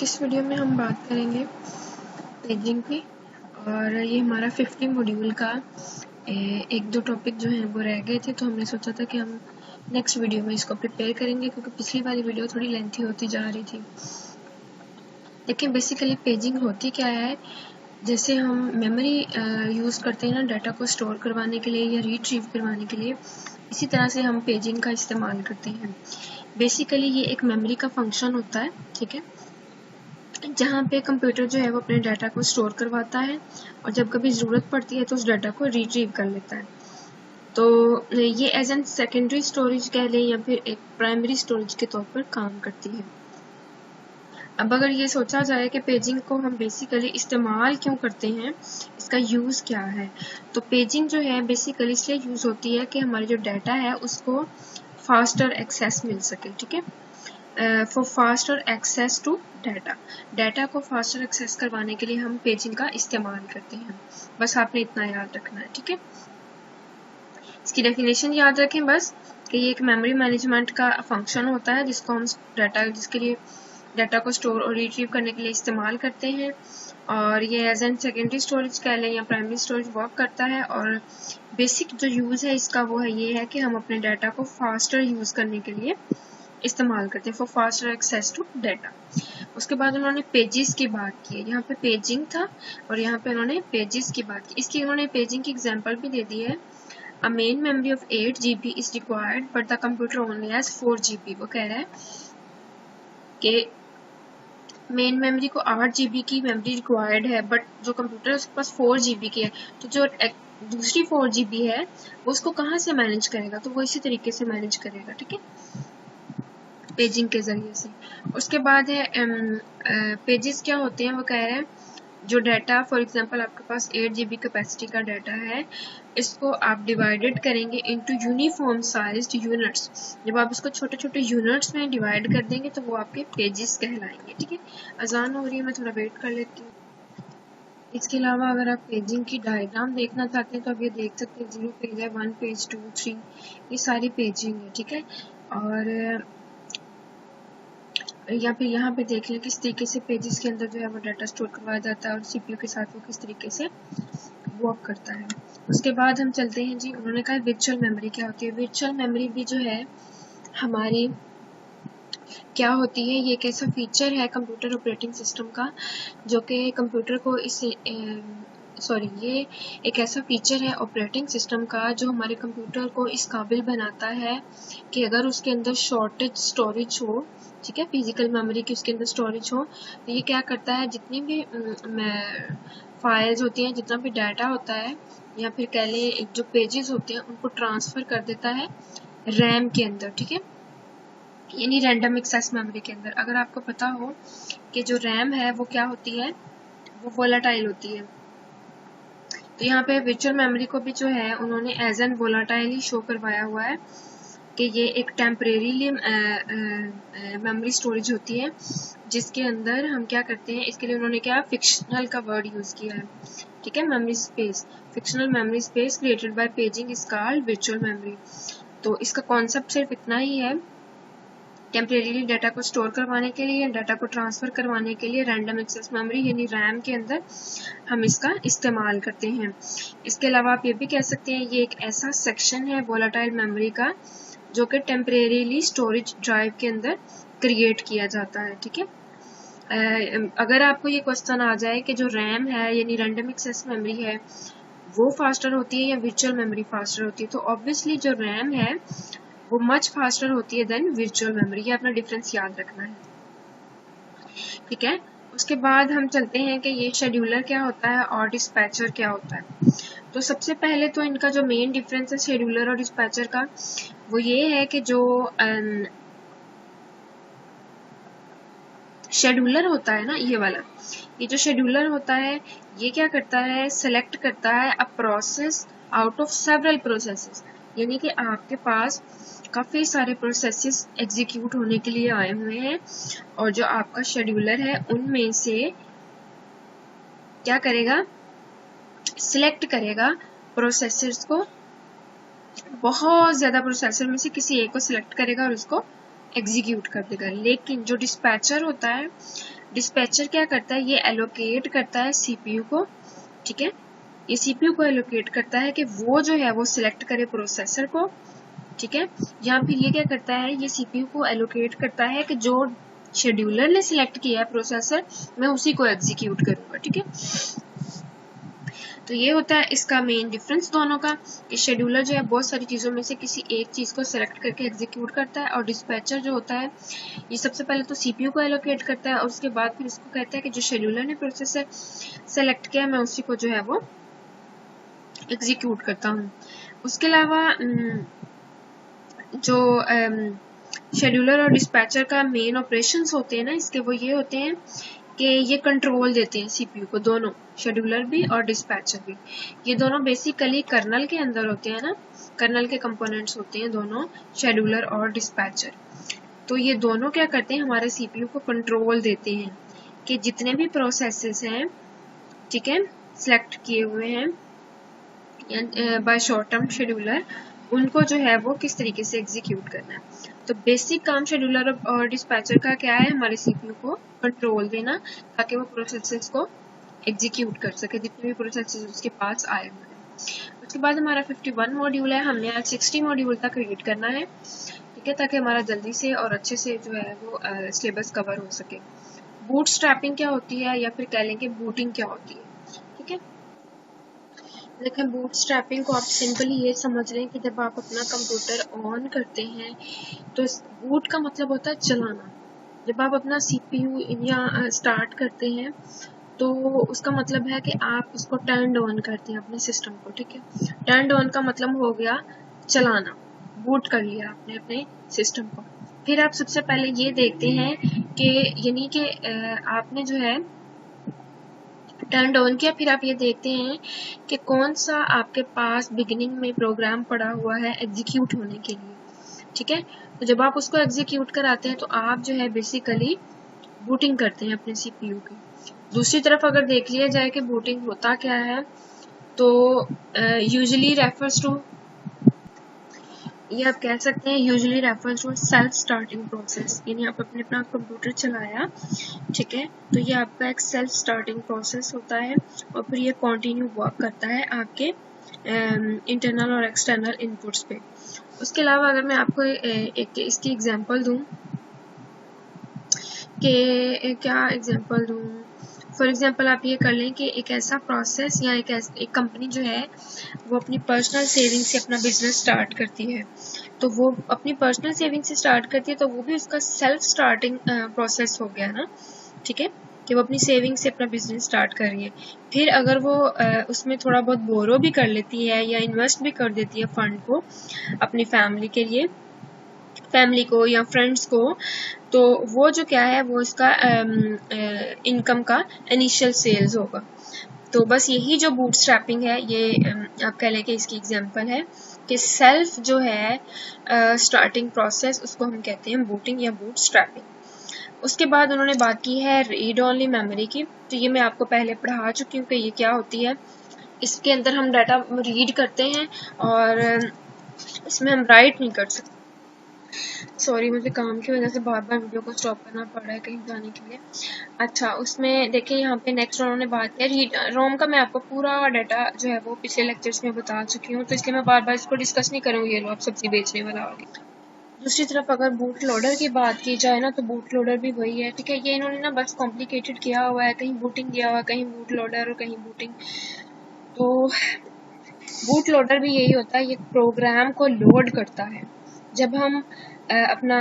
इस वीडियो में हम बात करेंगे पेजिंग पे और ये हमारा 50 मॉड्यूल का एक दो टॉपिक जो हैं वो रह गए थे, तो हमने सोचा था कि हम नेक्स्ट वीडियो में इसको प्रिपेयर करेंगे क्योंकि पिछली वाली वीडियो थोड़ी लेंथी होती जा रही थी। देखिए बेसिकली पेजिंग होती क्या है, जैसे हम मेमोरी यूज़ करते हैं ना डाटा को स्टोर करवाने के लिए या रिट्रीव करवाने के लिए, इसी तरह से हम पेजिंग का इस्तेमाल करते हैं। बेसिकली ये एक मेमोरी का फंक्शन होता है, ठीक है, जहाँ पे कंप्यूटर जो है वो अपने डाटा को स्टोर करवाता है और जब कभी ज़रूरत पड़ती है तो उस डाटा को रिट्रीव कर लेता है। तो ये एज एन सेकेंडरी स्टोरेज कह लें या फिर एक प्राइमरी स्टोरेज के तौर पर काम करती है। अब अगर ये सोचा जाए कि पेजिंग को हम बेसिकली इस्तेमाल क्यों करते हैं, इसका यूज़ क्या है, तो पेजिंग जो है बेसिकली इसलिए यूज़ होती है कि हमारे जो डाटा है उसको फास्टर एक्सेस मिल सके, ठीक है, for faster access to data को फास्टर एक्सेस करवाने के लिए हम पेजिंग का इस्तेमाल करते हैं। बस आपने इतना याद रखना है, ठीक है। इसकी डेफिनेशन याद रखें बस कि ये एक मेमोरी मैनेजमेंट का फंक्शन होता है जिसको हम जिसके लिए डाटा को स्टोर और रिट्रीव करने के लिए इस्तेमाल करते हैं, और ये एज एन सेकेंडरी स्टोरेज कह लें या प्राइमरी स्टोरेज वर्क करता है। और बेसिक जो यूज़ है इसका वो है ये है कि हम अपने डाटा को फास्टर यूज़ करने के लिए इस्तेमाल करते हैं, for faster access to data. उसके बाद उन्होंने पेजेस की बात की है, यहाँ पे पेजिंग था और यहाँ पे उन्होंने पेजेस की बात की। इसकी उन्होंने पेजिंग की एग्जांपल भी दे दी है। अ main memory of 8 GB is required but the computer only has 4 GB। वो कह रहा है कि मेन मेमोरी को 8 GB की मेमोरी रिक्वायर्ड है बट जो कंप्यूटर है उसके पास 4 GB की है, तो जो दूसरी 4 GB है वो उसको कहाँ से मैनेज करेगा, तो वो इसी तरीके से मैनेज करेगा, ठीक है, पेजिंग के जरिए से। उसके बाद है पेजेस क्या होते हैं, वो कह रहे हैं जो डाटा फॉर एग्जांपल आपके पास 8 GB कैपेसिटी का डाटा है, इसको आप डिवाइडेड करेंगे इनटू यूनिफॉर्म साइज्ड यूनिट्स। जब आप इसको छोटे छोटे यूनिट्स में डिवाइड कर देंगे तो वो आपके पेजेस कहलाएंगे, ठीक है। अजान हो रही है, मैं थोड़ा वेट कर लेती हूँ। इसके अलावा अगर आप पेजिंग की डायग्राम देखना चाहते हैं तो आप ये देख सकते हैं, 0 पेज है, 1 पेज, 2, 3, ये सारी पेजिंग है, ठीक है। और या फिर यहाँ पे देख लें किस तरीके से पेजेस के अंदर जो है वो डाटा स्टोर करवाया जाता है और सीपीयू के साथ वो किस तरीके से वर्क करता है। उसके बाद हम चलते हैं जी, उन्होंने कहा वर्चुअल मेमोरी क्या होती है। वर्चुअल मेमोरी भी जो है हमारी क्या होती है, ये एक ऐसा फीचर है कंप्यूटर ऑपरेटिंग सिस्टम का जो कि कंप्यूटर को ये एक ऐसा फीचर है ऑपरेटिंग सिस्टम का जो हमारे कंप्यूटर को इस काबिल बनाता है कि अगर उसके अंदर शॉर्टेज स्टोरेज हो, ठीक है, फिजिकल मेमोरी की उसके अंदर स्टोरेज हो, तो ये क्या करता है, जितनी भी फाइल्स होती हैं, जितना भी डाटा होता है या फिर कह लें जो पेजेस होते हैं उनको ट्रांसफ़र कर देता है रैम के अंदर, ठीक है, यानी रैंडम एक्सेस मेमोरी के अंदर। अगर आपको पता हो कि जो रैम है वो क्या होती है, वो वोलाटाइल होती है, तो यहाँ पे वर्चुअल मेमोरी को भी जो है उन्होंने एज एन वोलाटाइल ही शो करवाया हुआ है कि ये एक टेम्परेरीली मेमोरी स्टोरेज होती है जिसके अंदर हम क्या करते हैं, इसके लिए उन्होंने क्या फिक्शनल का वर्ड यूज़ किया है, ठीक है, memory space, fictional memory space created by paging is called virtual memory. तो इसका कॉन्सेप्ट सिर्फ इतना ही है, टेम्परेरीली डाटा को स्टोर करवाने के लिए, डाटा को ट्रांसफ़र करवाने के लिए रैंडम एक्सेस मेमोरी यानी रैम के अंदर हम इसका इस्तेमाल करते हैं। इसके अलावा आप ये भी कह सकते हैं ये एक ऐसा सेक्शन है वोलाटाइल मेमोरी का जो कि टेम्परेरीली स्टोरेज ड्राइव के अंदर क्रिएट किया जाता है, ठीक है। अगर आपको ये क्वेश्चन आ जाए कि जो रैम है यानी रैंडम एक्सेस मेमोरी है वो फास्टर होती है या वर्चुअल मेमोरी फास्टर होती है, तो ऑब्वियसली जो रैम है वो मच फास्टर होती है देन वर्चुअल मेमोरी। ये अपना डिफरेंस याद रखना है, ठीक है। उसके बाद हम चलते हैं कि ये शेड्यूलर क्या होता है और डिस्पैचर क्या होता है। तो सबसे पहले तो इनका जो मेन डिफरेंस है शेड्यूलर और डिस्पैचर का वो ये है कि जो शेड्यूलर होता है ना, ये वाला, ये जो शेड्यूलर होता है ये क्या करता है, सेलेक्ट करता है a process out of several processes, यानी कि आपके पास काफ़ी सारे प्रोसेसेस एग्जीक्यूट होने के लिए आए हुए हैं और जो आपका शेड्यूलर है उनमें से क्या करेगा, सिलेक्ट करेगा प्रोसेसर्स को, बहुत ज़्यादा प्रोसेसर में से किसी एक को सिलेक्ट करेगा और उसको एग्जीक्यूट कर देगा। लेकिन जो डिस्पैचर होता है डिस्पैचर क्या करता है, ये एलोकेट करता है सीपीयू को, ठीक है, ये सीपीयू को एलोकेट करता है कि वो जो है वो सिलेक्ट करे प्रोसेसर को, ठीक है, या फिर ये क्या करता है, ये सीपीयू को एलोकेट करता है कि जो शेड्यूलर ने सिलेक्ट किया है प्रोसेसर, मैं उसी को एग्जीक्यूट करूंगा, ठीक है। तो ये होता है इसका मेन डिफरेंस दोनों का, कि शेड्यूलर जो है बहुत सारी चीज़ों में से किसी एक चीज़ को सेलेक्ट करके एग्जीक्यूट करता है, और डिस्पैचर जो होता है ये सबसे पहले तो सीपीयू को एलोकेट करता है और उसके बाद फिर उसको कहता है कि जो शेड्यूलर ने प्रोसेसर सेलेक्ट किया मैं उसी को जो है वो एग्जीक्यूट करता हूँ। उसके अलावा जो शेड्यूलर और डिस्पैचर का मेन ऑपरेशंस होते हैं ना इसके, वो ये होते हैं कि ये कंट्रोल देते हैं सीपीयू को, दोनों शेड्यूलर भी और डिस्पैचर भी। ये दोनों बेसिकली कर्नल के अंदर होते हैं ना, कर्नल के कंपोनेंट्स होते हैं दोनों, शेड्यूलर और डिस्पैचर। तो ये दोनों क्या करते हैं, हमारे सीपीयू को कंट्रोल देते हैं कि जितने भी प्रोसेसेस हैं, ठीक है, सिलेक्ट किए हुए हैं बाय शॉर्ट टर्म शेड्यूलर, उनको जो है वो किस तरीके से एग्जीक्यूट करना है। तो बेसिक काम शेड्यूलर और डिस्पैचर का क्या है, हमारे सीपीयू को कंट्रोल देना ताकि वो प्रोसेसेस को एग्जीक्यूट कर सके, जितने भी प्रोसेसेस उसके पास आए हुए हैं। उसके बाद हमारा 51 मॉड्यूल है, हमने आज 60 मॉड्यूल तक रीड करना है, ठीक है, ताकि हमारा जल्दी से और अच्छे से जो है वो सिलेबस कवर हो सके। बूट स्ट्रैपिंग क्या होती है, या फिर कह लें कि बूटिंग क्या होती है, ठीक है। देखें, बूट स्ट्रैपिंग को आप सिंपली ये समझ लें कि जब आप अपना कंप्यूटर ऑन करते हैं तो बूट का मतलब होता है चलाना। जब आप अपना सीपीयू या स्टार्ट करते हैं तो उसका मतलब है कि आप उसको टर्न ऑन करते हैं अपने सिस्टम को, ठीक है। टर्न ऑन का मतलब हो गया चलाना, बूट कर लिया आपने अपने सिस्टम को। फिर आप सबसे पहले ये देखते हैं कि यानी कि आपने जो है टर्न ऑन किया, फिर आप ये देखते हैं कि कौन सा आपके पास बिगिनिंग में प्रोग्राम पड़ा हुआ है एग्जीक्यूट होने के लिए, ठीक है। तो जब आप उसको एग्जीक्यूट कराते हैं तो आप जो है बेसिकली बूटिंग करते हैं अपने सीपीयू की। दूसरी तरफ अगर देख लिया जाए कि बूटिंग होता क्या है, तो यूजुअली रेफर्स टू, ये आप कह सकते हैं usually refers to self starting process, यानी आप अपना कंप्यूटर चलाया, ठीक है, तो ये आपका एक सेल्फ स्टार्टिंग प्रोसेस होता है और फिर ये कंटिन्यू वर्क करता है आपके इंटरनल और एक्सटर्नल इनपुट्स पे। उसके अलावा अगर मैं आपको एक इसकी एग्जांपल दूं, कि क्या एग्जांपल दूं, फॉर एग्जांपल आप ये कर लें कि एक ऐसा प्रोसेस या एक कंपनी जो है वो अपनी पर्सनल सेविंग से अपना बिजनेस स्टार्ट करती है, तो वो अपनी पर्सनल सेविंग से स्टार्ट करती है तो वो भी उसका सेल्फ स्टार्टिंग प्रोसेस हो गया ना, ठीक है, कि वो अपनी सेविंग से अपना बिजनेस स्टार्ट कर रही है। फिर अगर वो उसमें थोड़ा बहुत बोरो भी कर लेती है या इन्वेस्ट भी कर देती है फंड को अपनी फैमिली के लिए, फैमिली को या फ्रेंड्स को, तो वो जो क्या है वो इसका इनकम का इनिशियल सेल्स होगा। तो बस यही जो बूट स्ट्रैपिंग है ये आप कह लें कि इसकी एग्जांपल है कि सेल्फ जो है स्टार्टिंग प्रोसेस उसको हम कहते हैं बूटिंग या बूट स्ट्रैपिंग। उसके बाद उन्होंने बात की है रीड ओनली मेमोरी की, तो ये मैं आपको पहले पढ़ा चुकी हूँ कि ये क्या होती है। इसके अंदर हम डाटा रीड करते हैं और इसमें हम राइट नहीं कर सकते। सॉरी, मुझे काम की वजह से बार बार वीडियो को स्टॉप करना पड़ रहा है कहीं जाने के लिए। अच्छा, उसमें देखिए यहाँ पे नेक्स्ट उन्होंने बात किया रीड रोम का। मैं आपको पूरा डाटा जो है वो पिछले लेक्चर्स में बता चुकी हूँ, तो इसलिए मैं बार बार इसको डिस्कस नहीं करूँगी। ये लो, आप सब्जी बेचने वाला होगी। दूसरी तरफ अगर बूट लोडर की बात की जाए ना, तो बूट लोडर भी वही है, ठीक है। ये इन्होंने ना बस कॉम्प्लिकेटेड किया हुआ है, कहीं बूटिंग दिया हुआ है, कहीं बूट लोडर और कहीं बूटिंग। तो बूट लोडर भी यही होता है, ये प्रोग्राम को लोड करता है। जब हम अपना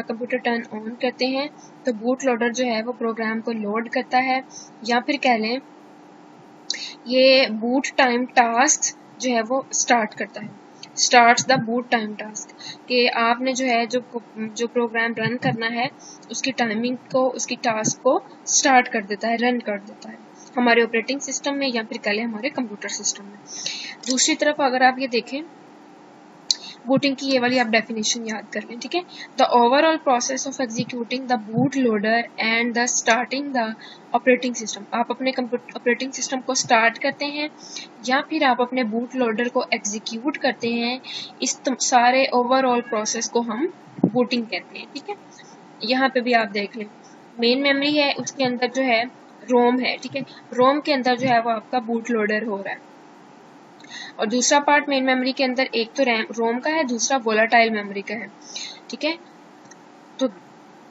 कंप्यूटर टर्न ऑन करते हैं तो बूट लोडर जो है वो प्रोग्राम को लोड करता है, या फिर कह लें ये बूट टाइम टास्क जो है वो स्टार्ट करता है, starts the boot time task, कि आपने जो है जो प्रोग्राम रन करना है उसकी टाइमिंग को, उसकी टास्क को स्टार्ट कर देता है, रन कर देता है हमारे ऑपरेटिंग सिस्टम में या फिर कह लें हमारे कंप्यूटर सिस्टम में। दूसरी तरफ अगर आप ये देखें बूटिंग की, ये वाली आप डेफिनेशन याद कर लें, ठीक है। The overall process of executing the boot loader and the starting the operating system. आप अपने ऑपरेटिंग सिस्टम को स्टार्ट करते हैं या फिर आप अपने बूट लोडर को एग्जीक्यूट करते हैं, इस सारे ओवरऑल प्रोसेस को हम बूटिंग कहते हैं, ठीक है। यहाँ पे भी आप देख लें मेन मेमोरी है उसके अंदर जो है रोम है, ठीक है। रोम के अंदर जो है वो आपका बूट लोडर हो रहा है। और दूसरा पार्ट मेन मेमोरी के अंदर एक तो रोम का है, दूसरा वोलाटाइल मेमोरी का है, ठीक है। तो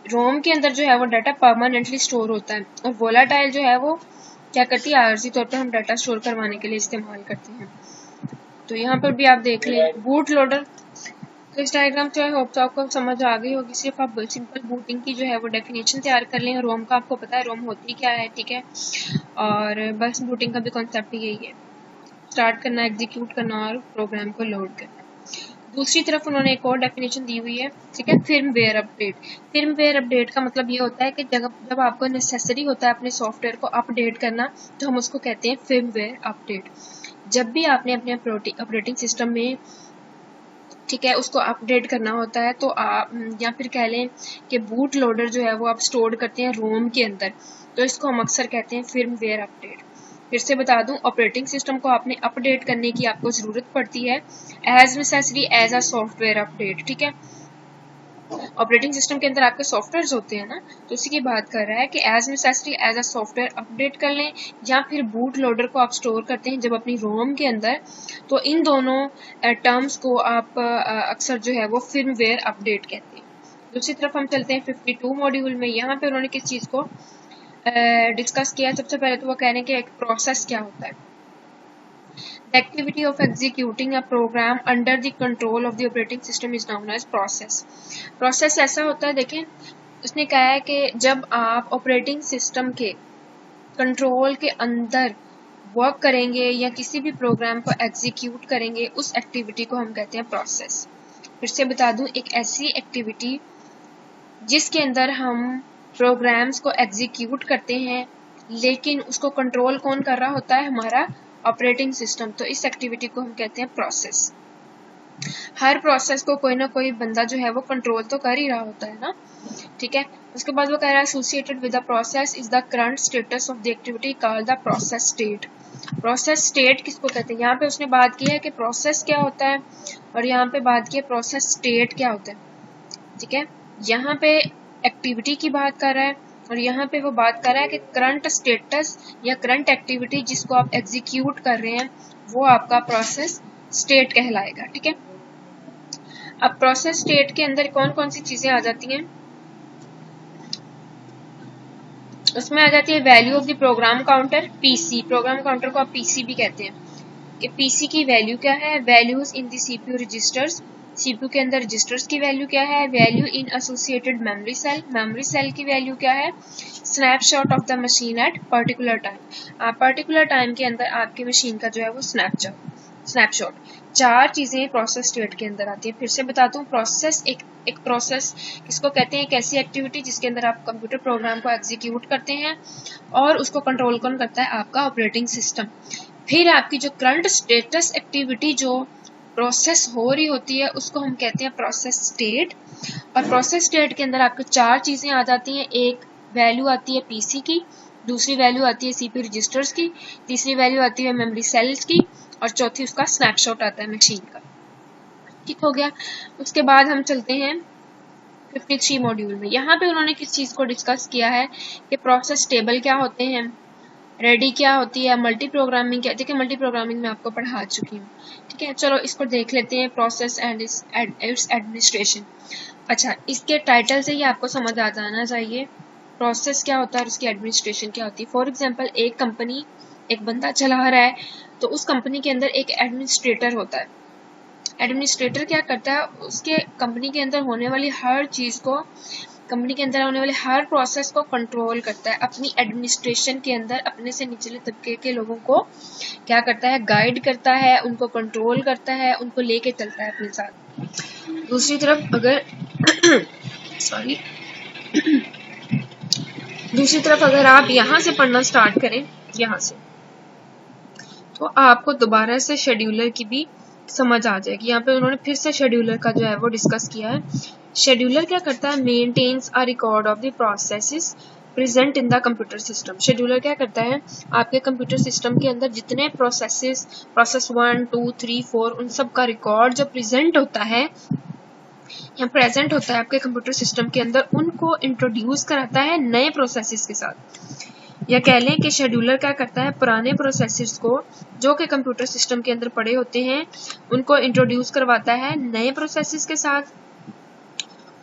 रोम के अंदर जो है वो डाटा परमानेंटली स्टोर होता है और वोलाटाइल जो है वो क्या करती है, आर्जी तौर पर हम डाटा स्टोर करवाने के लिए इस्तेमाल करते हैं। तो यहाँ पर भी आप देख लें बूट लोडर। तो इस डायग्राम से होप तो आपको समझ आ गई होगी। सिर्फ आप सिंपल बूटिंग की जो है वो डेफिनेशन तैयार कर लें। रोम का आपको पता है रोम होती क्या है, ठीक है। और बस बूटिंग का भी कॉन्सेप्ट यही है, स्टार्ट करना, एग्जीक्यूट करना और प्रोग्राम को लोड करना। दूसरी तरफ उन्होंने एक और डेफिनेशन दी हुई है, ठीक है, फिर्मवेयर अपडेट। फिर्मवेयर अपडेट का मतलब ये होता है कि जब आपको नेसेसरी होता है अपने सॉफ्टवेयर को अपडेट करना तो हम उसको कहते हैं फिर्मवेयर अपडेट। जब भी आपने अपने ऑपरेटिंग सिस्टम में, ठीक है, उसको अपडेट करना होता है तो आप या फिर कह लें कि बूट लोडर जो है वो आप स्टोर करते हैं रोम के अंदर, तो इसको हम अक्सर कहते हैं फिर्मवेयर अपडेट। फिर से बता दूं, ऑपरेटिंग सिस्टम को आपने अपडेट करने की आपको जरूरत पड़ती है as necessary as a software update, ठीक है। ऑपरेटिंग सिस्टम के अंदर आपके सॉफ्टवेयर होते हैं ना, तो उसी की बात कर रहा है कि as necessary as a software update कर लें, या फिर बूट लोडर को आप स्टोर करते हैं जब अपनी रोम के अंदर, तो इन दोनों टर्म्स को आप अक्सर जो है वो फिर्मवेयर अपडेट कहते हैं। दूसरी तरफ हम चलते हैं 52 मॉड्यूल में। यहाँ पे उन्होंने किस चीज को डिस्कस किया। सबसे पहले तो वो कह रहे हैं कि एक प्रोसेस क्या होता है। The activity of executing a program under the control of the operating system is known as process. Process ऐसा होता है, देखें उसने कहा है कि जब आप ऑपरेटिंग सिस्टम के कंट्रोल के अंदर वर्क करेंगे या किसी भी प्रोग्राम को एग्जीक्यूट करेंगे, उस एक्टिविटी को हम कहते हैं प्रोसेस। फिर से बता दूं, एक ऐसी एक्टिविटी जिसके अंदर हम प्रोग्राम्स को एग्जीक्यूट करते हैं लेकिन उसको कंट्रोल कौन कर रहा होता है, हमारा ऑपरेटिंग सिस्टम। तो इस एक्टिविटी को हम कहते हैं प्रोसेस। हर प्रोसेस को कोई ना कोई बंदा जो है वो कंट्रोल तो कर ही रहा होता है ना, ठीक है। उसके बाद वो कह रहा है associated with the process is the current status of the activity called the process state. Process state किसको कहते हैं, यहाँ पे उसने बात की है कि प्रोसेस क्या होता है और यहाँ पे बात की है प्रोसेस स्टेट क्या होता है, ठीक है। यहाँ पे एक्टिविटी की बात कर रहा है और यहाँ पे वो बात कर रहा है कि करंट स्टेटस या करंट एक्टिविटी जिसको आप एग्जीक्यूट कर रहे हैं वो आपका प्रोसेस स्टेट कहलाएगा, ठीक है। अब प्रोसेस स्टेट के अंदर कौन कौन सी चीजें आ जाती हैं, उसमें आ जाती है value of the program counter, PC. Program counter को आप पीसी भी कहते हैं कि पीसी की वैल्यू क्या है, values in the CPU registers, CPU के अंदर रजिस्टर्स की वैल्यू क्या है, value in associated memory cell, memory cell की वैल्यू क्या है, snapshot of the machine at particular time, particular time के अंदर आपकी मशीन का जो है वो स्नैपशॉट। चार चीजें प्रोसेस स्टेट के अंदर आती है। फिर से बताता हूँ, प्रोसेस एक प्रोसेस किसको कहते हैं, एक ऐसी एक्टिविटी जिसके अंदर आप कंप्यूटर प्रोग्राम को एग्जीक्यूट करते हैं और उसको कंट्रोल कौन करता है, आपका ऑपरेटिंग सिस्टम। फिर आपकी जो करंट स्टेटस एक्टिविटी जो प्रोसेस हो रही होती है उसको हम कहते हैं प्रोसेस स्टेट। और प्रोसेस स्टेट के अंदर आपको चार चीजें आ जाती हैं, एक वैल्यू आती है पीसी की, दूसरी वैल्यू आती है सीपीयू रजिस्टर्स की, तीसरी वैल्यू आती है मेमोरी सेल्स की और चौथी उसका स्नैपशॉट आता है मशीन का, ठीक हो गया। उसके बाद हम चलते हैं 53 मॉड्यूल में। यहाँ पे उन्होंने किस चीज को डिस्कस किया है कि प्रोसेस टेबल क्या होते हैं, रेडी क्या होती है, मल्टी प्रोग्रामिंग क्या, देखिए मल्टी प्रोग्रामिंग में आपको पढ़ा चुकी हूँ, ठीक है। चलो इसको देख लेते हैं, प्रोसेस एंड इट्स एडमिनिस्ट्रेशन। अच्छा, इसके टाइटल से ही आपको समझ आ जाना चाहिए प्रोसेस क्या होता है और उसकी एडमिनिस्ट्रेशन क्या होती है। फॉर एग्जाम्पल, एक कंपनी एक बंदा चला रहा है तो उस कंपनी के अंदर एक एडमिनिस्ट्रेटर होता है। एडमिनिस्ट्रेटर क्या करता है, उसके कंपनी के अंदर होने वाली हर चीज को, कंपनी के अंदर होने वाले हर प्रोसेस को कंट्रोल करता है। अपनी एडमिनिस्ट्रेशन के अंदर अपने से निचले तबके के लोगों को क्या करता है, गाइड करता है, उनको कंट्रोल करता है, उनको लेके चलता है अपने साथ। दूसरी तरफ अगर दूसरी तरफ अगर आप यहाँ से पढ़ना स्टार्ट करें, यहाँ से, तो आपको दोबारा से शेड्यूलर की भी समझ आ जाएगी। यहाँ पे उन्होंने फिर से शेड्यूलर का जो है वो डिस्कस किया है। शेड्यूलर क्या करता है, maintains a record of the processes present in the computer system. Scheduler क्या करता है, आपके कंप्यूटर सिस्टम के अंदर जितने प्रोसेसेस, प्रोसेस 1, 2, 3, 4, उन सब का रिकॉर्ड जो प्रेजेंट होता है या प्रेजेंट होता है आपके कंप्यूटर सिस्टम के अंदर, उनको इंट्रोड्यूस कराता है नए प्रोसेसेस के साथ। या कह लें कि शेड्यूलर क्या करता है, पुराने प्रोसेसेस को जो कि कंप्यूटर सिस्टम के अंदर पड़े होते हैं उनको इंट्रोड्यूस करवाता है नए प्रोसेसेस के साथ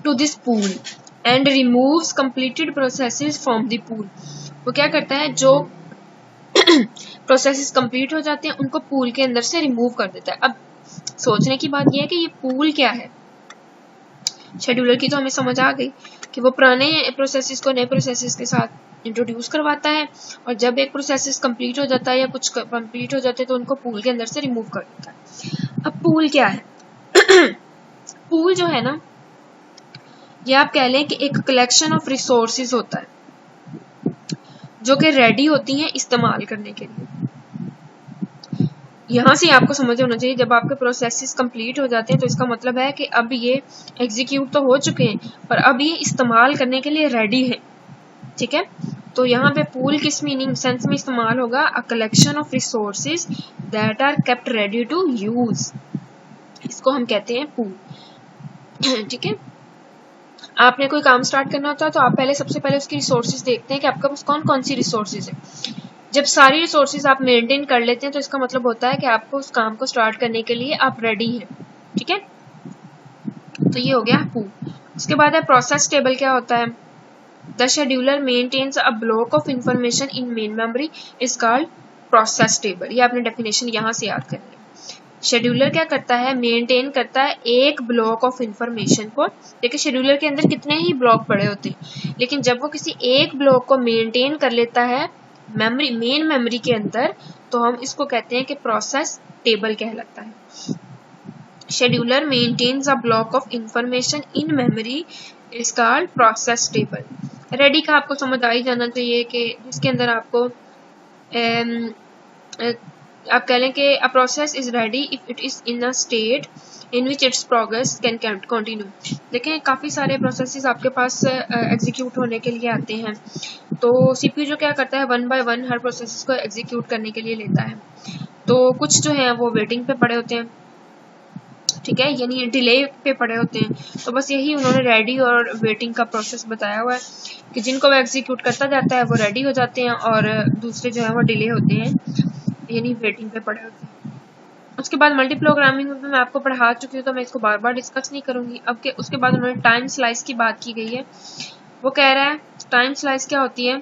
to this pool and removes completed processes from the pool. वो क्या करता है, जो प्रोसेसेस कंप्लीट हो जाते हैं उनको पूल के अंदर से रिमूव कर देता है। अब सोचने की बात यह है कि ये पूल क्या है। शेड्यूलर की तो हमें समझ आ गई कि वो पुराने प्रोसेसेस को नए प्रोसेसेस के साथ इंट्रोड्यूस करवाता है, और जब एक प्रोसेस कंप्लीट हो जाता है या कुछ कंप्लीट हो जाते हैं तो उनको पूल के अंदर से रिमूव कर देता है। अब पूल क्या है? पूल जो है ना, ये आप कह लें कि एक कलेक्शन ऑफ रिसोर्सेज होता है जो कि रेडी होती हैं इस्तेमाल करने के लिए। यहाँ से आपको समझ होना चाहिए, जब आपके प्रोसेसेस कंप्लीट हो जाते हैं तो इसका मतलब है कि अब ये एग्जीक्यूट तो हो चुके हैं पर अब ये इस्तेमाल करने के लिए रेडी है। ठीक है, तो यहाँ पे पूल किस मीनिंग सेंस में इस्तेमाल होगा, a collection of resources that are kept ready to use, इसको हम कहते हैं पूल। ठीक है, आपने कोई काम स्टार्ट करना होता है तो आप पहले सबसे पहले उसकी रिसोर्सेज देखते हैं कि आपके पास कौन कौन सी रिसोर्सेज है। जब सारी रिसोर्सेज आप मेंटेन कर लेते हैं तो इसका मतलब होता है कि आपको उस काम को स्टार्ट करने के लिए आप रेडी हैं। ठीक है, तो ये हो गया पूल। उसके बाद है प्रोसेस टेबल। क्या होता है, the scheduler maintains a block of information in main memory is called process table. ये आपने डेफिनेशन यहाँ से याद करनी है। शेड्यूलर क्या करता है, मेंटेन करता है एक ब्लॉक ऑफ इंफॉर्मेशन को। देखिए शेड्यूलर के अंदर कितने ही ब्लॉक पड़े होते हैं, लेकिन जब वो किसी एक ब्लॉक को मेंटेन कर लेता है मेमोरी, मेन मेमोरी के अंदर, तो हम इसको कहते हैं कि प्रोसेस टेबल कहलाता है। Scheduler maintains a block of information in memory is called process table. Ready का आपको समझ आ ही जाना चाहिए कि जिसके अंदर आपको आप कह लें कि a process is ready if it is in a state in which it's progress can continue. देखें काफ़ी सारे प्रोसेसेस आपके पास एग्जीक्यूट होने के लिए आते हैं, तो सीपीयू जो क्या करता है one by one her process को एग्जीक्यूट करने के लिए लेता है। तो कुछ जो है वो वेटिंग पे पड़े होते हैं, ठीक है, यानी डिले पे पड़े होते हैं। तो बस यही उन्होंने रेडी और वेटिंग का प्रोसेस बताया हुआ है कि जिनको वो एग्जीक्यूट करता जाता है वो रेडी हो जाते हैं और दूसरे जो है वो डिले होते हैं, यानी वेटिंग पे पड़े होते हैं। उसके बाद मल्टी प्रोग्रामिंग में मैं आपको पढ़ा चुकी हूँ तो मैं इसको बार बार डिस्कस नहीं करूंगी। अब के उसके बाद उन्होंने टाइम स्लाइस की बात की गई है। वो कह रहा है टाइम स्लाइस क्या होती है,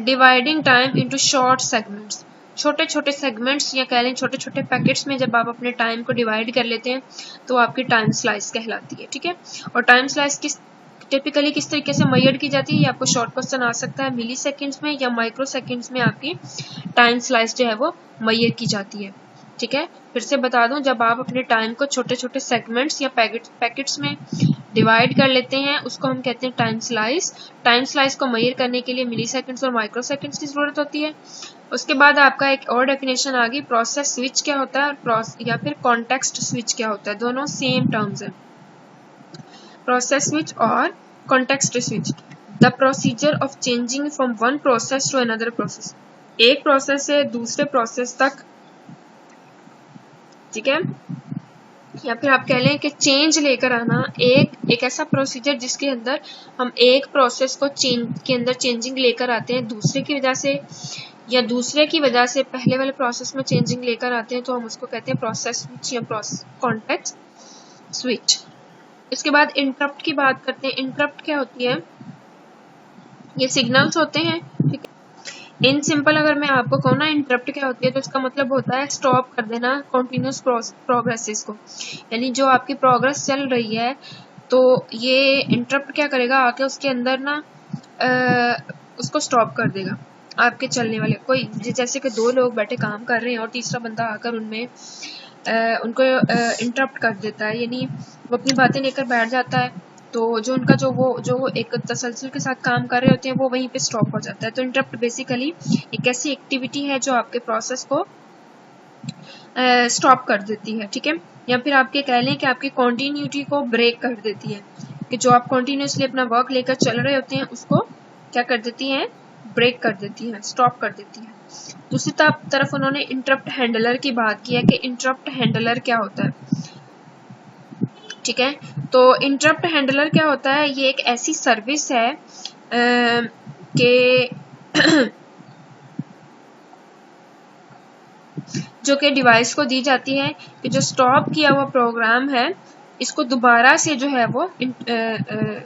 dividing time into short segments. छोटे छोटे सेगमेंट्स या कह लें छोटे छोटे पैकेट्स में जब आप अपने टाइम को डिवाइड कर लेते हैं तो आपकी टाइम स्लाइस कहलाती है। ठीक है, और टाइम स्लाइस टिपिकली किस तरीके से मेजर की जाती है, ये आपको शॉर्ट क्वेश्चन आ सकता है, मिली सेकेंड्स में या माइक्रो सेकेंड्स में आपकी टाइम स्लाइस जो है वो मेजर की जाती है। ठीक है, फिर से बता दूं, जब आप अपने टाइम को छोटे छोटे सेगमेंट्स या पैकेट्स में डिवाइड कर लेते हैं उसको हम कहते हैं टाइम स्लाइस। टाइम स्लाइस को मेजर करने के लिए मिली सेकेंड्स और माइक्रो सेकेंड्स की जरूरत होती है। उसके बाद आपका एक और डेफिनेशन आ गई, प्रोसेस स्विच क्या होता है या फिर कॉन्टेक्स्ट स्विच क्या होता है, दोनों सेम टर्म्स हैं, प्रोसेस स्विच और context switch. The procedure of changing from one process to another process, एक प्रोसेस से दूसरे प्रोसेस तक। ठीक है, या फिर आप कह लें कि चेंज लेकर आना, एक ऐसा प्रोसीजर जिसके अंदर हम एक प्रोसेस को के अंदर चेंजिंग लेकर आते हैं दूसरे की वजह से, या दूसरे की वजह से पहले वाले प्रोसेस में चेंजिंग लेकर आते हैं, तो हम उसको कहते हैं प्रोसेस स्विच या कॉन्टेक्स्ट स्विच। इसके बाद इंटरप्ट की बात करते हैं। इंटरप्ट क्या होती है, ये सिग्नल्स होते हैं। ठीक है, इन सिंपल अगर मैं आपको कहूँ ना इंटरप्ट क्या होती है तो इसका मतलब होता है स्टॉप कर देना कॉन्टिन्यूस प्रोग्रेसेस को, यानी जो आपकी प्रोग्रेस चल रही है तो ये इंटरप्ट क्या करेगा, आके उसके अंदर ना उसको स्टॉप कर देगा आपके चलने वाले। कोई जैसे कि दो लोग बैठे काम कर रहे हैं और तीसरा बंदा आकर उनमें उनको इंटरप्ट कर देता है, यानी वो अपनी बातें लेकर बैठ जाता है, तो जो उनका जो वो एक तसलसल के साथ काम कर रहे होते हैं वो वहीं पे स्टॉप हो जाता है। तो इंटरप्ट बेसिकली एक ऐसी एक्टिविटी है जो आपके प्रोसेस को स्टॉप कर देती है। ठीक है, या फिर आपके कह लें कि आपकी कॉन्टिन्यूटी को ब्रेक कर देती है, कि जो आप कॉन्टिन्यूसली अपना वर्क लेकर चल रहे होते हैं उसको क्या कर देती है, ब्रेक कर देती है, स्टॉप कर देती है। दूसरी तरफ उन्होंने इंटरप्ट हैंडलर की बात की है कि इंटरप्ट हैंडलर क्या होता है। ठीक है। तो इंटरप्ट हैंडलर क्या होता है, ये एक ऐसी सर्विस है कि जो कि डिवाइस को दी जाती है कि जो स्टॉप किया हुआ प्रोग्राम है इसको दोबारा से जो है वो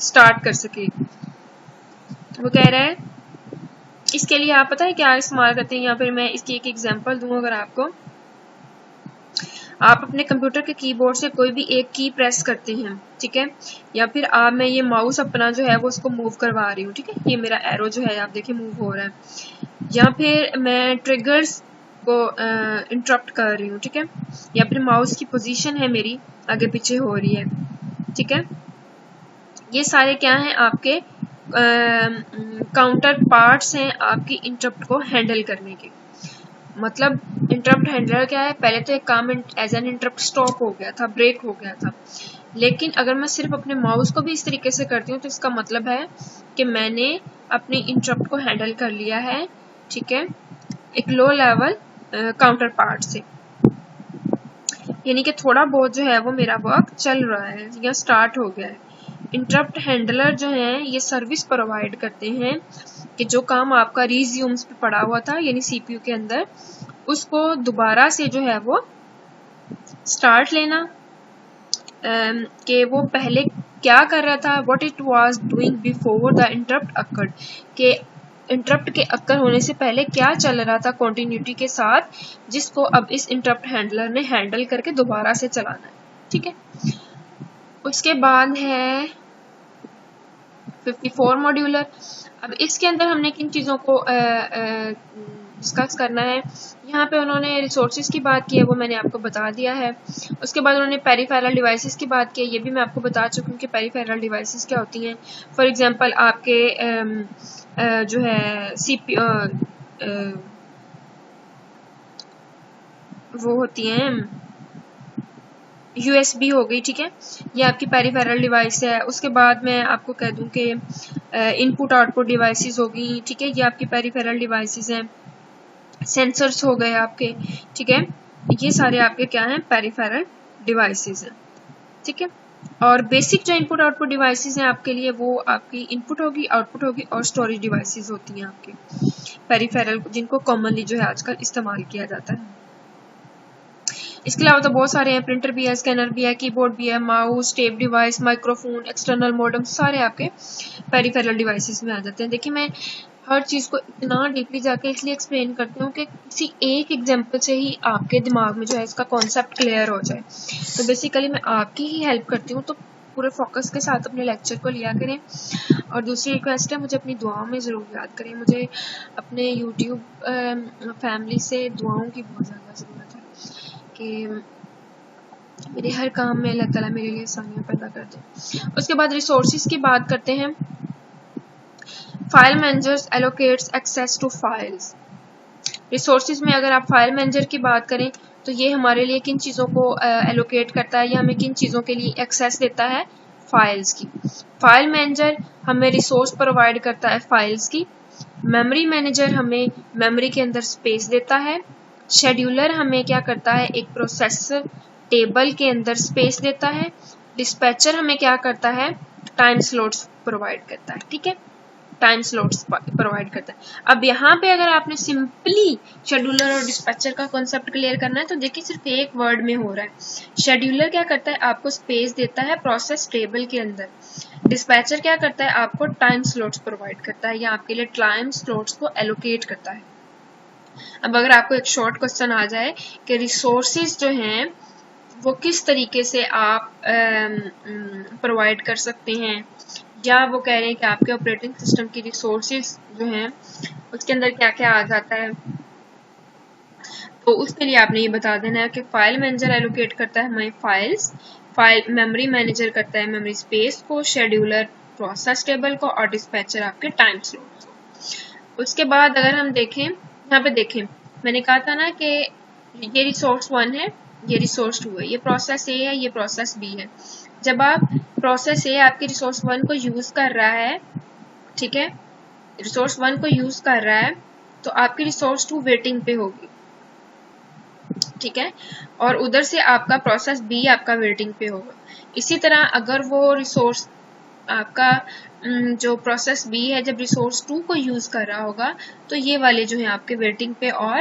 स्टार्ट कर सके। वो कह रहा है इसके लिए आप पता है क्या इस्तेमाल करते हैं, यहाँ पर मैं इसकी एक एग्जांपल दूं। अगर आपको, आप अपने कंप्यूटर के कीबोर्ड से कोई भी एक की प्रेस करते हैं, ठीक है, या फिर मैं ये माउस अपना जो है वो उसको मूव करवा रही हूँ, ठीक है, ये मेरा एरो जो है आप देखिए मूव हो रहा है, या फिर मैं ट्रिगर्स को इंटरप्ट कर रही हूँ, ठीक है, या फिर माउस की पोजीशन है मेरी आगे पीछे हो रही है, ठीक है, ये सारे क्या हैं आपके काउंटर पार्ट्स हैं आपकी इंटरप्ट को हैंडल करने के। मतलब इंटरप्ट हैंडलर क्या है, पहले तो एक काम एज एन इंटरप्ट स्टॉप हो गया था, ब्रेक हो गया था, लेकिन अगर मैं सिर्फ अपने माउस को भी इस तरीके से करती हूँ तो इसका मतलब है कि मैंने अपनी इंटरप्ट को हैंडल कर लिया है, ठीक है, एक लो लेवल काउंटर पार्ट से, यानी कि थोड़ा बहुत जो है वो मेरा वर्क चल रहा है या स्टार्ट हो गया है। इंटरप्ट हैंडलर जो है ये सर्विस प्रोवाइड करते हैं कि जो काम आपका रिज्यूम्स पे पड़ा हुआ था यानी सीपीयू के अंदर, उसको दोबारा से जो है वो स्टार्ट लेना, कि वो पहले क्या कर रहा था, what it was doing before the interrupt occurred, कि इंटरप्ट के अक्कर होने से पहले क्या चल रहा था कॉन्टिन्यूटी के साथ, जिसको अब इस इंटरप्ट हैंडलर ने हैंडल करके दोबारा से चलाना है, ठीक है। उसके बाद है 54 मॉड्यूलर। अब इसके अंदर हमने किन चीज़ों को डिस्कस करना है, यहाँ पे उन्होंने रिसोर्सेज की बात की है, वो मैंने आपको बता दिया है। उसके बाद उन्होंने पेरिफेरल डिवाइसेस की बात की है, ये भी मैं आपको बता चुकी हूँ कि पेरिफेरल डिवाइसेस क्या होती हैं। फॉर एग्जांपल आपके जो है वो होती हैं USB हो गई, ठीक है, ये आपकी पेरिफेरल डिवाइस है। उसके बाद मैं आपको कह दूं कि इनपुट आउटपुट डिवाइसेस होगी, ठीक है, ये आपकी पेरिफेरल डिवाइसेस हैं। सेंसर्स हो गए आपके, ठीक है, ये सारे आपके क्या हैं, पेरिफेरल डिवाइसेस हैं, ठीक है। और बेसिक जो इनपुट आउटपुट डिवाइसेस हैं आपके लिए, वो आपकी इनपुट होगी, आउटपुट होगी और स्टोरेज डिवाइसेस होती हैं आपके पेरिफेरल, जिनको कॉमनली जो है आजकल इस्तेमाल किया जाता है। इसके अलावा तो बहुत सारे हैं, प्रिंटर भी है, स्कैनर भी है, कीबोर्ड भी है, mouse, tape device, microphone, external modem, सारे आपके पेरिफेरल डिवाइसेस में आ जाते हैं। देखिए मैं हर चीज़ को इतना डीपली जाके इसलिए एक्सप्लेन करती हूँ कि किसी एक एग्जांपल से ही आपके दिमाग में जो है इसका कॉन्सेप्ट क्लियर हो जाए। तो बेसिकली मैं आपकी ही हेल्प करती हूँ, तो पूरे फोकस के साथ अपने लेक्चर को लिया करें। और दूसरी रिक्वेस्ट है, मुझे अपनी दुआओं में ज़रूर याद करें। मुझे अपने यूट्यूब फैमिली से दुआओं की बहुत ज़्यादा ज़रूरत है कि मेरे हर काम में अल्लाह ताला मेरे लिए आसानियाँ पैदा कर दे। उसके बाद रिसोर्सेज की बात करते हैं। File managers allocates access to files. Resources में अगर आप फाइल मैनेजर की बात करें तो ये हमारे लिए किन चीज़ों को एलोकेट करता है या हमें किन चीज़ों के लिए एक्सेस देता है, फाइल्स की। फाइल मैनेजर हमें रिसोर्स प्रोवाइड करता है फाइल्स की। मेमोरी मैनेजर हमें मेमोरी के अंदर स्पेस देता है। शेड्यूलर हमें क्या करता है, एक प्रोसेसर टेबल के अंदर स्पेस देता है। डिस्पैचर हमें क्या करता है, टाइम स्लॉट्स प्रोवाइड करता है, ठीक है, टाइम स्लॉट्स प्रोवाइड करता है। अब यहाँ पे अगर आपने सिंपली शेड्यूलर और डिस्पैचर का कॉन्सेप्ट क्लियर करना है तो देखिए सिर्फ एक वर्ड में हो रहा है। शेड्यूलर क्या करता है, आपको स्पेस देता है प्रोसेस टेबल के अंदर। डिस्पैचर क्या करता है, आपको टाइम स्लॉट्स प्रोवाइड करता है या आपके लिए टाइम स्लॉट्स को एलोकेट करता है। अब अगर आपको एक शॉर्ट क्वेश्चन आ जाए कि रिसोर्सेज जो हैं वो किस तरीके से आप प्रोवाइड कर सकते हैं, या वो कह रहे हैं कि आपके ऑपरेटिंग सिस्टम की रिसोर्सेज जो हैं उसके अंदर क्या क्या आ जाता है, तो उसके लिए आपने ये बता देना है कि फाइल मैनेजर एलोकेट करता है हमारी फाइल्स, फाइल मेमोरी मैनेजर करता है मेमोरी स्पेस को, शेड्यूलर प्रोसेस टेबल को और डिस्पैचर आपके टाइम स्लॉट्स को। उसके बाद अगर हम देखें, यहाँ पे देखें मैंने कहा था ना कि ये रिसोर्स 1 है, ये रिसोर्स 2 है, ये प्रोसेस ए है, ये प्रोसेस बी है। जब आप प्रोसेस ए आपके रिसोर्स 1 को यूज कर रहा है, ठीक है, रिसोर्स 1 को यूज कर रहा है तो आपकी रिसोर्स 2 वेटिंग पे होगी। ठीक है, और उधर से आपका प्रोसेस बी आपका वेटिंग पे होगा। इसी तरह अगर वो रिसोर्स आपका जो प्रोसेस बी है जब रिसोर्स 2 को यूज कर रहा होगा तो ये वाले जो है आपके वेटिंग पे और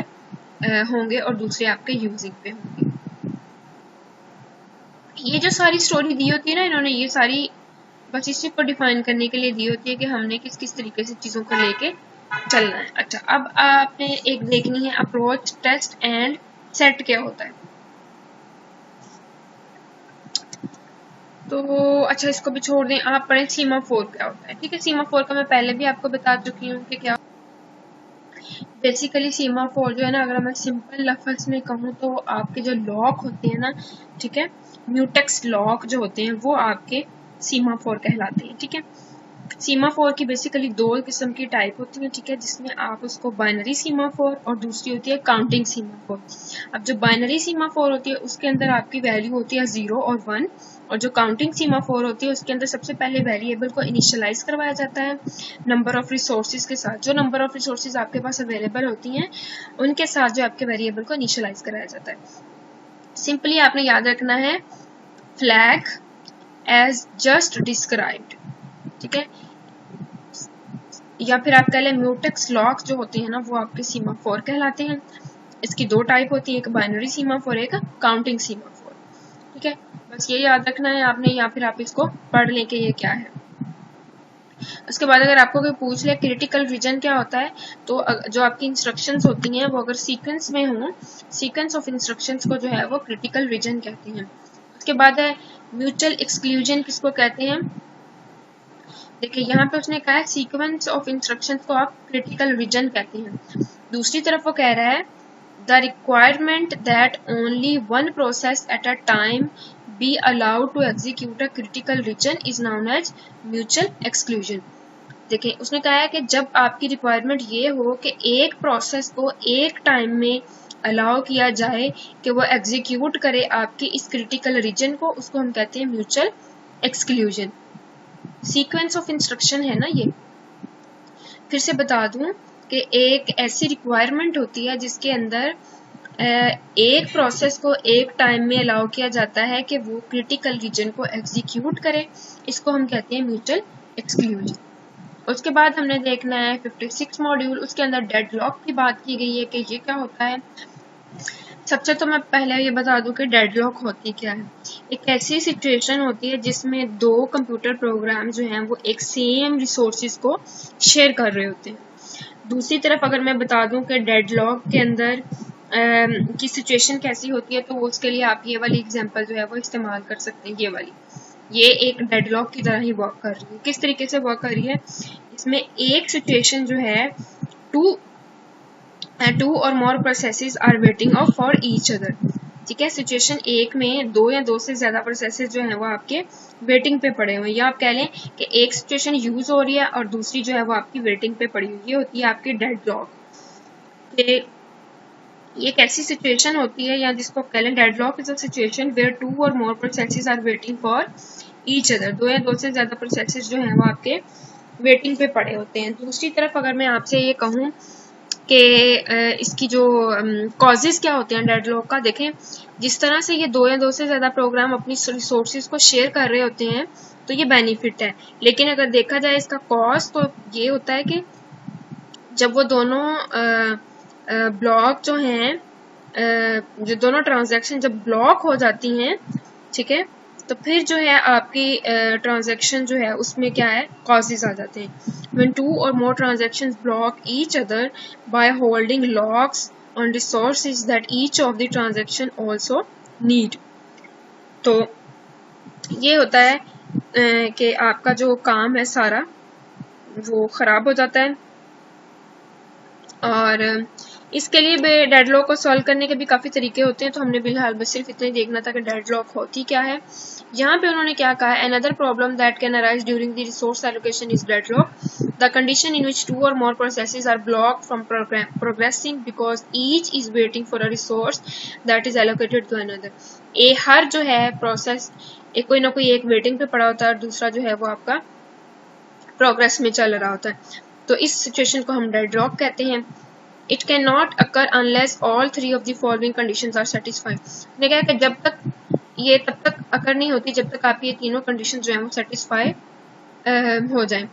होंगे और दूसरे आपके यूजिंग पे होंगे। ये जो सारी स्टोरी दी होती है ना इन्होंने, ये सारी बस इसी को डिफाइन करने के लिए दी होती है कि हमने किस किस तरीके से चीजों को लेके चलना है। अच्छा, अब आपने एक देखनी है अप्रोच, टेस्ट एंड सेट क्या होता है। तो अच्छा, इसको भी छोड़ दें, आप पढ़ें सीमाफोर क्या होता है। ठीक है, सीमाफोर का मैं पहले भी आपको बता चुकी हूँ कि क्या बेसिकली सीमाफोर जो है ना, अगर मैं सिंपल लफ्ज में कहूँ तो आपके जो लॉक होते हैं ना, ठीक है, म्यूटेक्स लॉक जो होते हैं वो आपके सीमाफोर कहलाते हैं। ठीक है, सीमाफोर की बेसिकली दो किस्म की टाइप होती है। ठीक है, जिसमें आप उसको बाइनरी सीमाफोर और दूसरी होती है काउंटिंग सीमाफोर। अब जो बाइनरी सीमाफोर होती है उसके अंदर आपकी वैल्यू होती है 0 और 1, और जो काउंटिंग सीमाफोर होती है उसके अंदर सबसे पहले वेरिएबल को इनिशियलाइज करवाया जाता है नंबर ऑफ रिसोर्सेज के साथ। जो नंबर ऑफ रिसोर्सेज आपके पास अवेलेबल होती हैं उनके साथ जो आपके वेरिएबल को इनिशियलाइज कराया जाता है। सिंपली आपने याद रखना है फ्लैग एज जस्ट डिस्क्राइब्ड। ठीक है, या फिर आप कह लें म्यूटेक्स लॉक जो होते हैं ना वो आपके सीमाफोर कहलाते हैं। इसकी दो टाइप होती है, एक बाइनरी सीमाफोर, एक काउंटिंग सीमाफोर। ठीक है, बस ये याद रखना है आपने, या फिर आप इसको पढ़ लें कि ये क्या है। उसके बाद अगर आपको कोई पूछ ले क्रिटिकल रीजन क्या होता है, तो जो आपकी इंस्ट्रक्शंस होती हैं वो अगर सीक्वेंस में हो, सीक्वेंस ऑफ इंस्ट्रक्शंस को जो है वो क्रिटिकल रीजन कहते हैं। उसके बाद है म्यूचुअल एक्सक्लूजन, किसको कहते हैं। देखिए यहाँ पे उसने कहा है सीक्वेंस ऑफ इंस्ट्रक्शंस को आप क्रिटिकल रीजन कहते हैं। दूसरी तरफ वो कह रहा है the requirement that only one process at a time be allowed to execute a critical region is known as mutual exclusion. देखिए उसने कहा है कि जब आपकी रिक्वायरमेंट ये हो कि एक प्रोसेस को एक टाइम में अलाउ किया जाए कि वो एग्जीक्यूट करे आपकी इस क्रिटिकल रीजन को, उसको हम कहते हैं mutual exclusion. Sequence of instruction है ना ये। फिर से बता दूं कि एक ऐसी रिक्वायरमेंट होती है जिसके अंदर एक प्रोसेस को एक टाइम में अलाउ किया जाता है कि वो क्रिटिकल रीजन को एग्जीक्यूट करे, इसको हम कहते हैं म्यूचुअल एक्सक्लूजन। उसके बाद हमने देखना है 56 मॉड्यूल, उसके अंदर डेडलॉक की बात की गई है कि ये क्या होता है। सबसे तो मैं पहले ये बता दूं कि डेडलॉक होती क्या है। एक ऐसी सिचुएशन होती है जिसमें दो कंप्यूटर प्रोग्राम जो हैं वो एक सेम रिसोर्सेज को शेयर कर रहे होते हैं। दूसरी तरफ अगर मैं बता दूं कि डेडलॉक के अंदर की सिचुएशन कैसी होती है, तो उसके लिए आप ये वाली एग्जांपल जो है वो इस्तेमाल कर सकते हैं। ये वाली, ये एक डेडलॉक की तरह ही वर्क कर रही है। किस तरीके से वर्क कर रही है, इसमें एक सिचुएशन जो है टू और more processes are waiting of for each other. ठीक है, सिचुएशन एक में दो या दो से ज्यादा प्रोसेसेस जो है वो आपके वेटिंग पे पड़े हुए हैं, या आप कह लें कि एक सिचुएशन यूज हो रही है और दूसरी जो है वो आपकी वेटिंग पे पड़ी हुई है, ये होती है आपकी डेडलॉक। ये एक ऐसी सिचुएशन होती है, या जिसको कह लें deadlock is a situation where two और more processes are waiting for each other. दो या दो से ज्यादा प्रोसेसेस जो है वो आपके वेटिंग पे पड़े होते हैं। दूसरी तरफ अगर मैं आपसे ये कहूँ कि इसकी जो कॉजेज क्या होते हैं डेडलॉक का, देखें जिस तरह से ये दो या दो से ज्यादा प्रोग्राम अपनी रिसोर्सेज को शेयर कर रहे होते हैं तो ये बेनिफिट है, लेकिन अगर देखा जाए इसका कॉस्ट तो ये होता है कि जब वो दोनों ब्लॉक जो हैं, जो दोनों ट्रांजैक्शन जब ब्लॉक हो जाती हैं, ठीक है, तो फिर जो है आपकी ट्रांजैक्शन जो है उसमें क्या है, कॉजेज आ जाते हैं। When two or more transactions block each other by holding locks on resources that each of the transaction also need, तो ये होता है कि आपका जो काम है सारा वो खराब हो जाता है। और इसके लिए डेडलॉक को सॉल्व करने के भी काफी तरीके होते हैं, तो हमने फिलहाल बस सिर्फ इतना ही देखना था कि डेडलॉक होती क्या है। यहाँ पे उन्होंने क्या कहा, another problem that can arise during the resource allocation is deadlock, the condition in which two or more processes are blocked from progressing because each is waiting for a resource that is allocated to another। हर जो है process कोई ना कोई एक waiting पे पड़ा होता है और दूसरा जो है वो आपका प्रोग्रेस में चल रहा होता है, तो इस सिचुएशन को हम डेडलॉक कहते हैं। It can not occur unless all 3 of the following conditions are satisfied. ने कहा कि जब तक ये तब तक अकर नहीं होती जब तक आपकी ये तीनों कंडीशन जो है वो सेटिस्फाई हो जाए।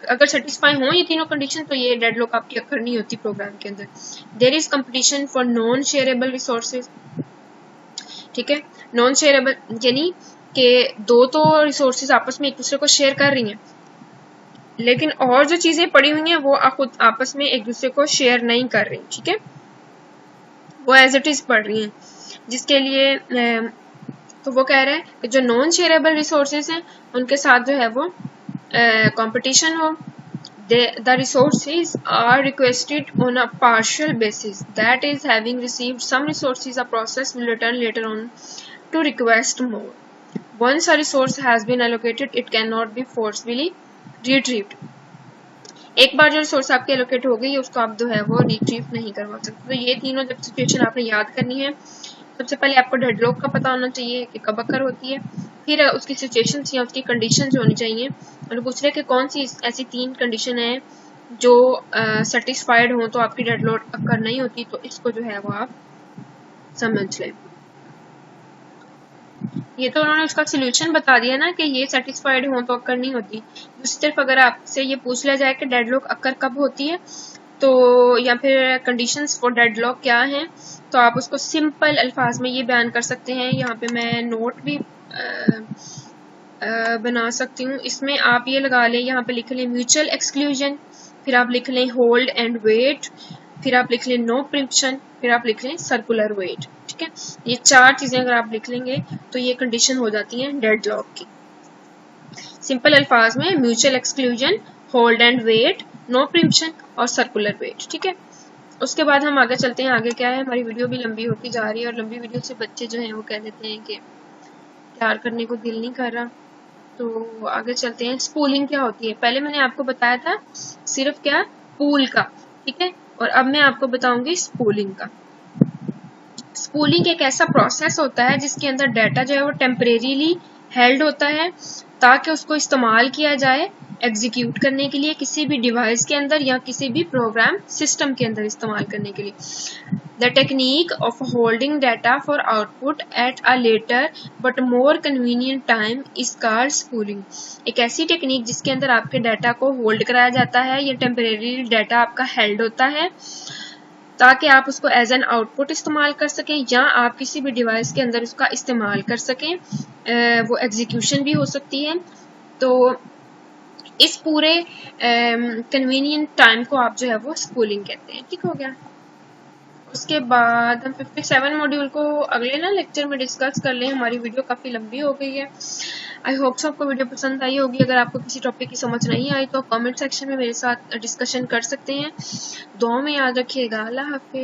अगर सेटिस्फाई हो ये तीनों कंडीशन तो ये डेडलॉक आपकी अकर नहीं होती प्रोग्राम के अंदर। There is competition for non shareable resources, ठीक है। नॉन शेयरेबल यानी कि दो तो रिसोर्सेज आपस में एक दूसरे को शेयर कर रही हैं, लेकिन और जो चीजें पड़ी हुई हैं वो खुद आपस में एक दूसरे को शेयर नहीं कर रही, ठीक है, वो एज इट इज पढ़ रही हैं। जिसके लिए तो वो कह रहे हैं कि जो नॉन शेयरेबल रिसोर्सेज हैं उनके साथ जो है वो कंपटीशन हो। The resources are requested on a partial basis, that is, having received some resources, a process will return later on to request more. Once a resource has been allocated, it cannot be forcibly retrieved. एक बार जो resource आपके allocate हो गई उसको आप जो है वो रिट्रीव नहीं करवा सकते। तो ये तीनों जब सिचुएशन आपने याद करनी है, सबसे पहले आपको डेडलॉक का पता होना चाहिए कि कब अकर होती है, फिर उसकी सिचुएशन या उसकी कंडीशन होनी चाहिए, और पूछ रहे कि कौन सी ऐसी 3 कंडीशन है जो सेटिस्फाइड हो तो आपकी डेडलॉक अकर नहीं होती। तो इसको जो है वो आप समझ लें। ये तो उन्होंने उसका सोल्यूशन बता दिया ना कि ये सेटिस्फाइड हो तो अकर नहीं होती। दूसरी तरफ अगर आपसे ये पूछ लिया जाए कि डेडलॉक अकर कब होती है तो या फिर कंडीशंस फॉर डेडलॉक क्या हैं, तो आप उसको सिंपल अल्फाज में ये बयान कर सकते हैं। यहाँ पे मैं नोट भी बना सकती हूँ। इसमें आप ये लगा लें, यहाँ पे लिख लें म्यूचुअल एक्सक्लूजन, फिर आप लिख लें होल्ड एंड वेट, फिर आप लिख लें नो प्रिम्पशन, फिर आप लिख लें सर्कुलर वेट, ठीक है। ये 4 चीजें अगर आप लिख लेंगे तो ये कंडीशन हो जाती है डेडलॉक की। सिंपल अल्फाज में mutual exclusion, hold and wait, no preemption और सर्कुलर वेट, ठीक है। उसके बाद हम आगे चलते हैं। आगे क्या है, हमारी वीडियो भी लंबी होती जा रही है और लंबी वीडियो से बच्चे जो हैं वो कह देते हैं कि प्यार करने को दिल नहीं कर रहा। तो आगे चलते हैं। स्पूलिंग क्या होती है, पहले मैंने आपको बताया था सिर्फ क्या पूल का, ठीक है, और अब मैं आपको बताऊंगी स्पूलिंग का। स्पूलिंग एक ऐसा प्रोसेस होता है जिसके अंदर डाटा जो है वो टेम्परेरीली हेल्ड होता है ताकि उसको इस्तेमाल किया जाए एग्जीक्यूट करने के लिए किसी भी डिवाइस के अंदर या किसी भी प्रोग्राम सिस्टम के अंदर इस्तेमाल करने के लिए। The technique of holding data for output at a later but more convenient time is called spooling. एक ऐसी टेक्निक जिसके अंदर आपके डाटा को होल्ड कराया जाता है या टेम्परेरी डाटा आपका हेल्ड होता है ताकि आप उसको एज एन आउटपुट इस्तेमाल कर सकें या आप किसी भी डिवाइस के अंदर उसका इस्तेमाल कर सकें, वो एग्जीक्यूशन भी हो सकती है। तो इस पूरे कन्वीनियंट टाइम को आप जो है वो स्पूलिंग कहते हैं, ठीक हो गया। उसके बाद हम 57 मॉड्यूल को अगले ना लेक्चर में डिस्कस कर लें, हमारी वीडियो काफ़ी लंबी हो गई है। आई होप आपको वीडियो पसंद आई होगी। अगर आपको किसी टॉपिक की समझ नहीं आई तो कमेंट सेक्शन में मेरे साथ डिस्कशन कर सकते हैं। दुआ में याद रखिएगा। अल्लाह हाफिज़।